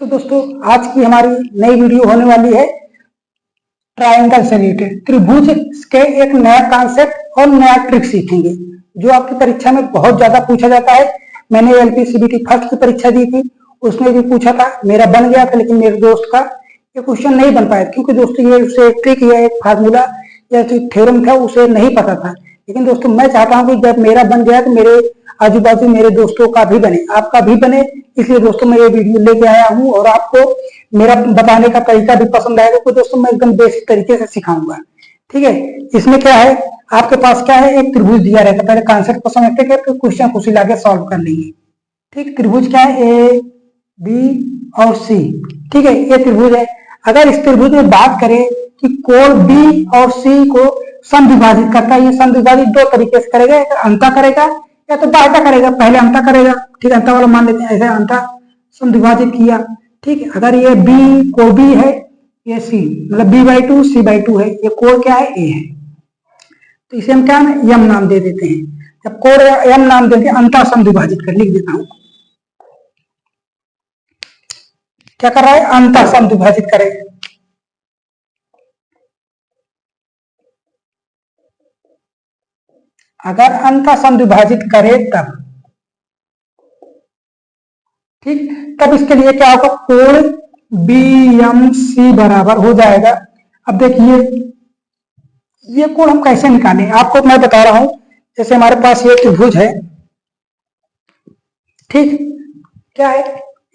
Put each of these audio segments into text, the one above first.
तो दोस्तों आज की हमारी नई वीडियो होने वाली है ट्रायंगल से रिलेटेड। त्रिभुज के एक नया कॉन्सेप्ट और नया ट्रिक सीखेंगे जो आपकी परीक्षा में बहुत ज्यादा पूछा जाता है। मैंने एलपीसीबीटी फर्स्ट की परीक्षा दी थी, उसमें भी पूछा था, मेरा बन गया था, लेकिन मेरे दोस्त का ये क्वेश्चन नहीं बन पाया क्योंकि दोस्तों ये उसे ट्रिक या एक फार्मूला या थ्योरम था उसे नहीं पता था। लेकिन दोस्तों मैं चाहता हूँ कि जब मेरा बन गया तो मेरे आजू बाजू मेरे दोस्तों का भी बने, आपका भी बने। इसलिए दोस्तों मैं ये वीडियो लेके आया हूँ और आपको मेरा बताने का तरीका भी पसंद आएगा। तो दोस्तों मैं एकदम बेसिक तरीके से सिखाऊंगा, ठीक है। इसमें क्या है, आपके पास क्या है, एक त्रिभुज दिया रहता है। पहले कॉन्सेप्ट को समझते हैं, फिर क्वेश्चन को लाके सॉल्व कर लेंगे। ठीक, त्रिभुज क्या है, ए बी और सी, ठीक है, ये त्रिभुज है। अगर इस त्रिभुज में बात करें कि कोण बी और सी को समद्विभाजित करता है, ये समद्विभाजित दो तरीके से करेगा, एक अंता करेगा या तो बाह्यता करेगा। पहले अंता करेगा, ठीक है, अंता वाला मान लेते हैं, ऐसे अंता समद्विभाजित किया, ठीक है। अगर ये बी कोण बी है, ये सी मतलब b/2 c/2 है, ये कोण क्या है, ए है, तो इसे हम क्या यम नाम दे देते हैं। जब कोण यम नाम देते हैं, अंता समद्विभाजित कर, लिख देता हूं क्या कर रहा है, अंता समद्विभाजित करेगा। अगर अंता समद्विभाजित करे तब, ठीक, तब इसके लिए क्या होगा, कोण BMC बराबर हो जाएगा। अब देखिए ये कोण हम कैसे निकालें, आपको मैं बता रहा हूं। जैसे हमारे पास ये त्रिभुज है, ठीक, क्या है,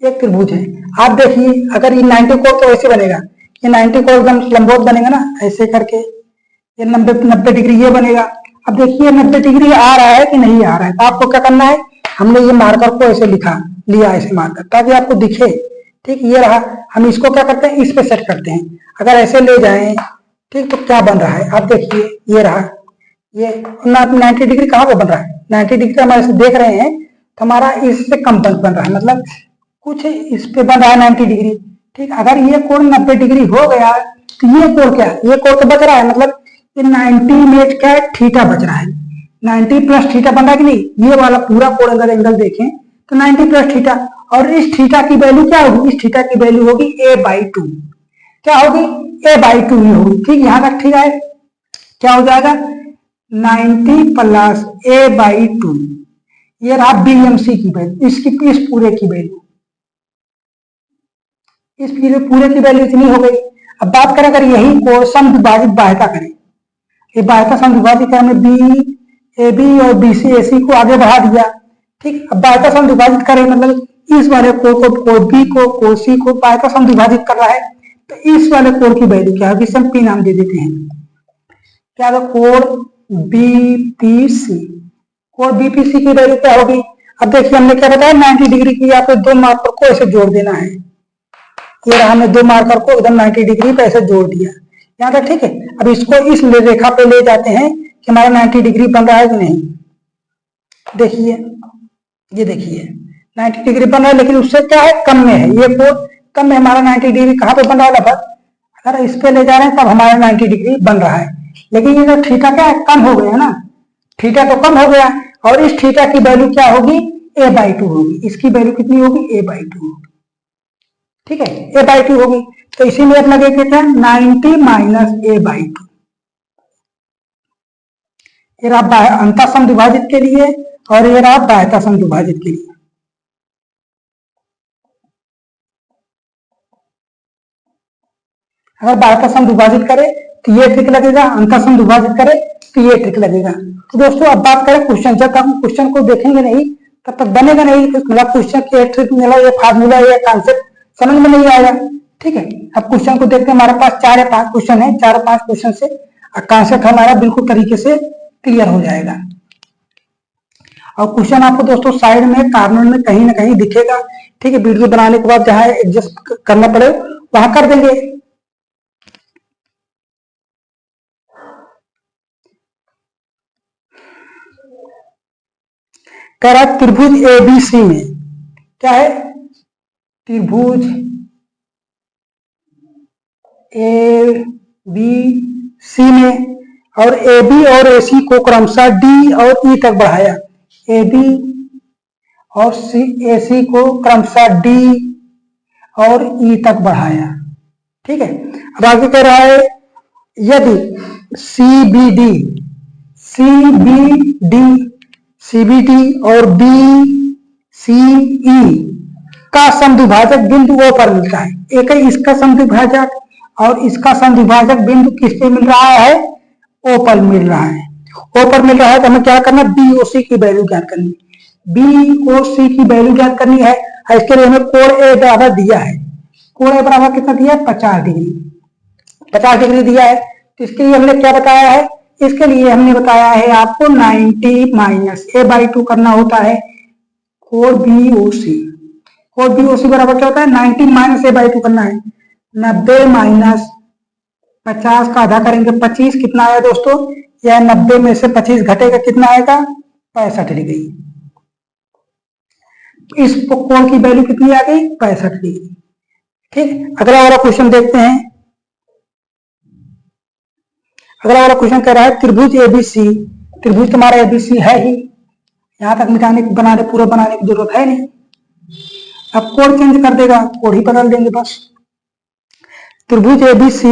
एक त्रिभुज है। आप देखिए अगर ये 90 कोण तो ऐसे बनेगा, ये 90 कोण एकदम लंबवत बनेगा ना, ऐसे करके ये 90 डिग्री ये बनेगा। अब देखिए 90 डिग्री आ रहा है कि नहीं आ रहा है, तो आपको क्या करना है, हमने ये मार्कर को ऐसे लिया ऐसे मार्कर ताकि आपको दिखे, ठीक, ये रहा। हम इसको क्या करते हैं, इस पे सेट करते हैं। अगर ऐसे ले जाएं, ठीक, तो क्या बन रहा है, आप देखिए ये रहा, ये 90 डिग्री कहाँ पे बन रहा है, 90 डिग्री हमारे देख रहे हैं तो हमारा इससे कम बन रहा है, मतलब कुछ इस पे बन रहा है 90 डिग्री, ठीक। अगर ये कोण 90 डिग्री हो गया तो ये कोण क्या, ये कोण तो बच रहा है, मतलब ये 90 में क्या है, थीटा बच रहा है, 90 प्लस थीटा बन रहा है कि नहीं। ये वाला पूरा कोण अगर एंगल देखें तो 90 प्लस थीटा, और इस थीटा की वैल्यू क्या होगी, इस थीटा की वैल्यू होगी a/2, क्या होगी, a/2 ही होगी, ठीक। यहां तक ठीक है, क्या हो जाएगा 90 प्लस a/2, ये रहा BMC की वैल्यू, इसकी इस पूरे की वैल्यू, इस पूरे की वैल्यू इतनी हो गई। अब बात करें अगर यही को समद्विभाजित बाह्यता करें, ये बाह्यता समद्विभाजित है, हमने BAB और BC/AC को आगे बढ़ा दिया, ठीक। अब बाह्यता समद्विभाजित करें मतलब इस वाले कोण B को कोण C को बाह्यता समद्विभाजित कर रहा है, तो इस वाले कोण की वैल्यू क्या होगी, इसे हम P नाम दे देते हैं। क्या होगा, कोण BPC, कोण BPC की वैल्यू क्या होगी। अब देखिए हमने क्या बताया, 90 डिग्री की आपको दो मार्कर को ऐसे जोड़ देना है। ये रहा, हमने दो मार्कर को एकदम 90 डिग्री पे ऐसे जोड़ दिया, यहाँ तक ठीक है। अब इसको इस रेखा पे ले जाते हैं कि हमारा 90 डिग्री बन रहा है कि नहीं। देखिए ये देखिए 90 डिग्री बन रहा है, लेकिन उससे क्या है, कम में है, ये कोण कम में, हमारा 90 डिग्री कहाँ पे बन रहा है, लगभग अगर इस पे ले जा रहे हैं तब हमारा 90 डिग्री बन रहा है। लेकिन ये जो थीटा क्या है, कम हो गया ना, थीटा तो कम हो गया, और इस थीटा की वैल्यू क्या होगी, a/2 होगी, इसकी वैल्यू कितनी होगी, a/2 होगी, ठीक है, a/2 होगी। तो इसी में अपना देख लेते हैं 90 माइनस a/2, ये रहा अंता समद्विभाजित के लिए और ये रहा बाह्यता समद्विभाजित के लिए। अगर बाह्यता समद्विभाजित करे तो ये ट्रिक लगेगा, अंता समद्विभाजित करे तो ये ट्रिक लगेगा। तो दोस्तों अब बात करें क्वेश्चन, जब हम क्वेश्चन को देखेंगे नहीं तब तक बनेगा नहीं, मतलब क्वेश्चन की ट्रिक मिला, ये फार्मूला या कॉन्सेप्ट समझ में नहीं आएगा, ठीक है। अब क्वेश्चन को देखते हैं, हमारे पास 4 या 5 क्वेश्चन है, 4 5 क्वेश्चन से कॉन्सेप्ट हमारा बिल्कुल तरीके से क्लियर हो जाएगा। और क्वेश्चन आपको दोस्तों साइड में कॉर्नर में कहीं ना कहीं दिखेगा, ठीक है। वीडियो बनाने के बाद जहां एडजस्ट करना पड़े वहां कर देंगे। कह रहा है त्रिभुज ABC में, क्या है, त्रिभुज ABC में, और AB और AC को क्रमशः D और E तक बढ़ाया, AB और AC को क्रमशः D और ई तक बढ़ाया। ठीक है, अब आगे कह रहा है यदि CBD और BCE का समद्विभाजक बिंदु O पर मिलता है। एक है इसका समद्विभाजक और इसका समद्विभाजक बिंदु किस पे मिल रहा है? O पर मिल रहा है। O पर मिल रहा है तो हमें क्या करना? BOC की वैल्यू ज्ञात करनी। BOC की वैल्यू ज्ञात करनी है। इसके लिए हमें कोण A बराबर दिया है। कोण A बराबर कितना दिया है? 50 डिग्री। 50 डिग्री दिया है तो इसके लिए हमने क्या बताया है? इसके लिए हमने बताया है आपको 90 माइनस A/2 करना होता है कोण BOC। कोण BOC बराबर क्या होता है? 90 माइनस A/2 करना है। 90 माइनस 50 का आधा करेंगे 25, कितना आया दोस्तों? यह 90 में से 25 घटेगा, कितना आएगा? 65 डिग्री। इस कोण की वैल्यू कितनी आ गई? 65 डिग्री। ठीक, अगला वाला क्वेश्चन देखते हैं। अगला वाला क्वेश्चन कह रहा है त्रिभुज ABC। त्रिभुज तुम्हारा ABC है ही, यहां तक मिटाने बनाने पूरा बनाने की जरूरत है नहीं। अब कोण चेंज कर देगा, कोण ही बदल देंगे बस। त्रिभुज ABC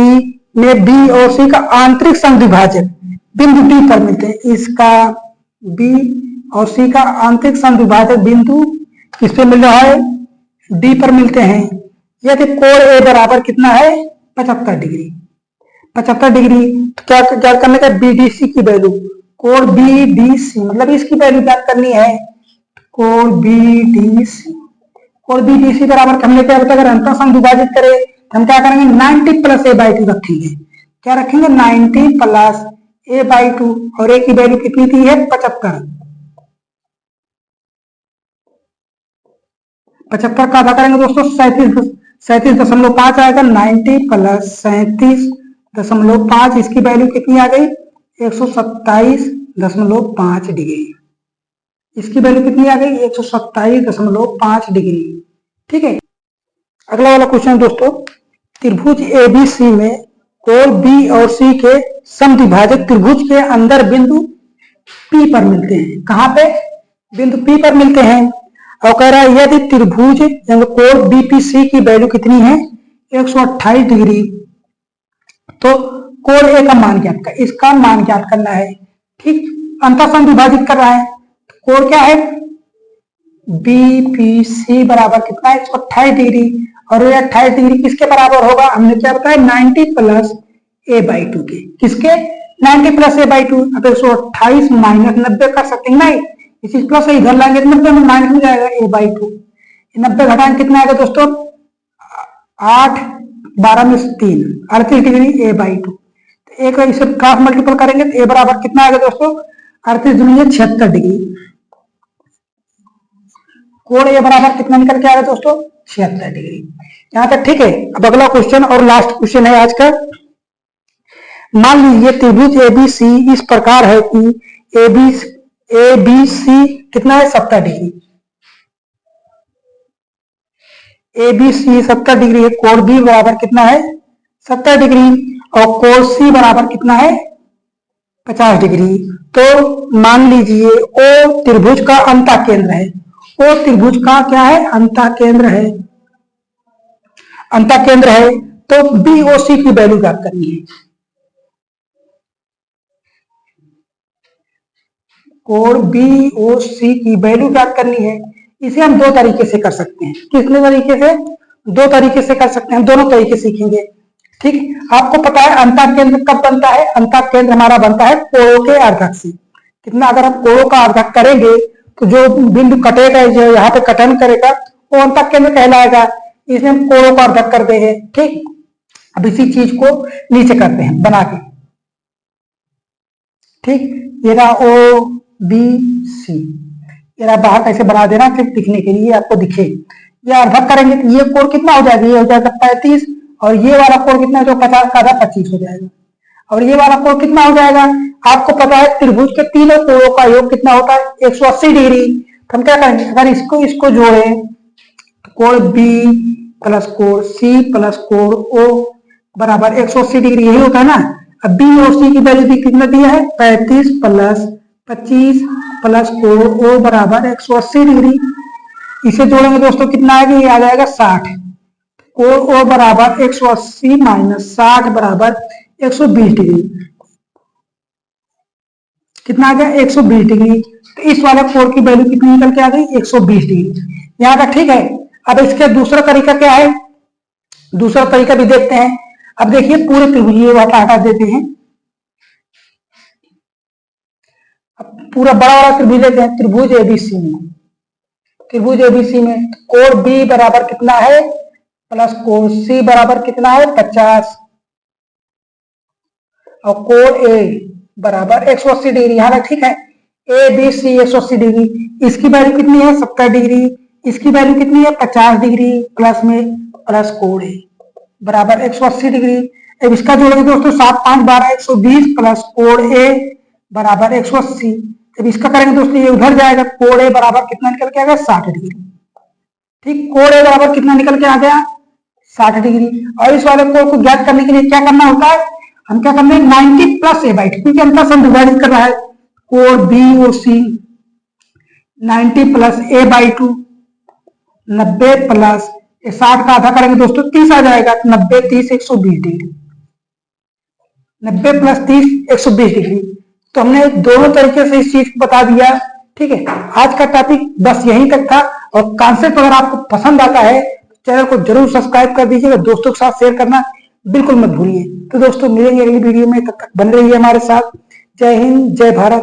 में B और C का आंतरिक समद्विभाजक बिंदु D पर मिलते हैं। इसका B और C का आंतरिक समद्विभाजक बिंदु किस पे मिल रहा है? D पर मिलते हैं। यदि कोण A बराबर कितना है? 75 डिग्री। 75 डिग्री तो क्या करने का? BDC की वैल्यू, कोण BDC मतलब इसकी वैल्यू ज्ञात करनी है। कोण BDC बराबर हमने क्या बताया? अगर अंतर समद्विभाजित करें तो हम क्या करेंगे? 90 प्लस A/2 रखेंगे। क्या रखेंगे? 90 प्लस A/2 और A की वैल्यू कितनी थी है? 75। 75 का आधा करेंगे दोस्तों 37.5 आएगा। 90 प्लस 37.5, इसकी वैल्यू कितनी आ गई? 127.5 डिग्री। इसकी वैल्यू कितनी आ गई? 127.5 डिग्री। ठीक है, अगला वाला क्वेश्चन दोस्तों, त्रिभुज ABC में कोण B और C के समद्विभाजक त्रिभुज के अंदर बिंदु P पर मिलते हैं। कहां पे? बिंदु P पर मिलते हैं। और कह रहा है यदि त्रिभुज कोण BPC की वैल्यू कितनी है? 128 डिग्री, तो कोण A का मान ज्ञात कर, इसका मान ज्ञात करना है। ठीक, अंतर समद्विभाजित कर रहा है। कोण क्या है? BPC बराबर कितना है? 128 डिग्री। और ये 28 डिग्री किसके बराबर होगा? हमने क्या बताया? 90 प्लस A/2 के। किसके? 90 प्लस A/2। अब 128 माइनस 90 कर सकते हैं, नहीं इसी प्लस से इधर लाएंगे 90 में माइनस हो जाएगा A/2। 90 घटाएंगे कितना आएगा दोस्तों? 8 12 में 3 38 डिग्री A/2। एक इसे क्रॉस मल्टीपल करेंगे तो A बराबर कितना आएगा दोस्तों? 38 दूनी 76 डिग्री। कोण A बराबर कितना निकल के आएगा दोस्तों? 76 डिग्री। यहां तक ठीक है। अब अगला क्वेश्चन और लास्ट क्वेश्चन है आज का। मान लीजिए त्रिभुज ABC इस प्रकार है कि ABC कितना है? 70 डिग्री। ABC 70 डिग्री है। कोण B बराबर कितना है? 70 डिग्री। और कोण C बराबर कितना है? 50 डिग्री। तो मान लीजिए O त्रिभुज का अंतः केंद्र है। O त्रिभुज का क्या है? अंतः केंद्र है। अंतः केंद्र है तो BOC की वैल्यू ज्ञात करनी है। कोण BOC की वैल्यू ज्ञात करनी है। इसे हम दो तरीके से कर सकते हैं। कितने तरीके से? दो तरीके से कर सकते हैं, दोनों तरीके सीखेंगे। ठीक, आपको पता है अंतः केंद्र कब बनता है? अंतः केंद्र हमारा बनता है कोणों के अर्धक से। कितना? अगर हम कोणों का अर्धक करेंगे तो जो बिंदु कटेगा, जो यहाँ पे कटन करेगा, वो अंतः केंद्र कहलाएगा। इसमें हम कोणों का अर्धक कर देंगे। ठीक, अब इसी चीज को नीचे करते हैं बना के। ठीक, ये रहा OBC। ये रहा बाहर कैसे बना देना सिर्फ दिखने के लिए, आपको दिखे। ये अर्धक करेंगे तो ये कोण कितना हो जाएगा? ये हो जाएगा 35। और ये वाला कोण कितना? जो 50 का आधा 25 हो जाएगा। और ये वाला कोण कितना हो जाएगा? आपको पता है त्रिभुज के तीनों कोणों का योग कितना होता है? 180 डिग्री। तो हम क्या करेंगे? अगर इसको जोड़ें तो कोण B प्लस कोण C प्लस कोण O बराबर 180 डिग्री, यही होता है ना। अब B और C की वैल्यू कितना दिया है? 35 प्लस 25 प्लस कोण O बराबर 180 डिग्री। इसे जोड़ेंगे दोस्तों कितना आएगा? ये आ जाएगा 60। कोण ओ बराबर 180 माइनस 60 बराबर 120 डिग्री। कितना आ गया? 120 डिग्री। तो इस वाले कोण की वैल्यू कितनी निकल के आ गई? 120 डिग्री। यहाँ का ठीक है। अब इसका दूसरा तरीका क्या है? दूसरा तरीका भी देखते हैं। अब देखिए पूरे त्रिभुज ये हटा देते हैं। अब पूरा बड़ा वाला त्रिभुज लेते हैं, त्रिभुज एबीसी में। त्रिभुज एबीसी में कोण बी बराबर कितना है? प्लस कोण सी बराबर कितना है? 50 और कोण ए बराबर 180 डिग्री। यहाँ तक ठीक है। A B C 180 degree. इसकी वैल्यू कितनी है? 70 डिग्री। इसकी वैल्यू कितनी है? 50 डिग्री प्लस में प्लस कोण ए बराबर 180 डिग्री। अब इसका जोड़ेंगे दोस्तों 7 5 12 120 प्लस कोण ए बराबर 180। जब इसका करेंगे दोस्तों ये उधर जाएगा। कोण ए बराबर कितना निकल के आ गया? 60 डिग्री। ठीक, कोण ए बराबर कितना निकल के आ गया? 60 डिग्री। और इस वाले कोण को ज्ञात करने के लिए क्या करना होता है? हम क्या करना है? 90 प्लस ए बाई टू, क्योंकि अंतर से हम डिवाइड कर रहा है। कोण B O C 90 plus A by two 90 प्लस 60 का आधा करेंगे दोस्तों 30 आ जाएगा। 90 30 120 डिग्री। 90 plus 30 120 degree. तो हमने दोनों तरीके से इस चीज को बता दिया। ठीक है, आज का टॉपिक बस यहीं तक था। और कॉन्सेप्ट अगर आपको पसंद आता है चैनल को जरूर सब्सक्राइब कर दीजिएगा। दोस्तों के साथ शेयर करना बिल्कुल मत भूलिए। तो दोस्तों मिलेंगे अगली वीडियो में, तब तक बने रहिए हमारे साथ। जय हिंद, जय भारत।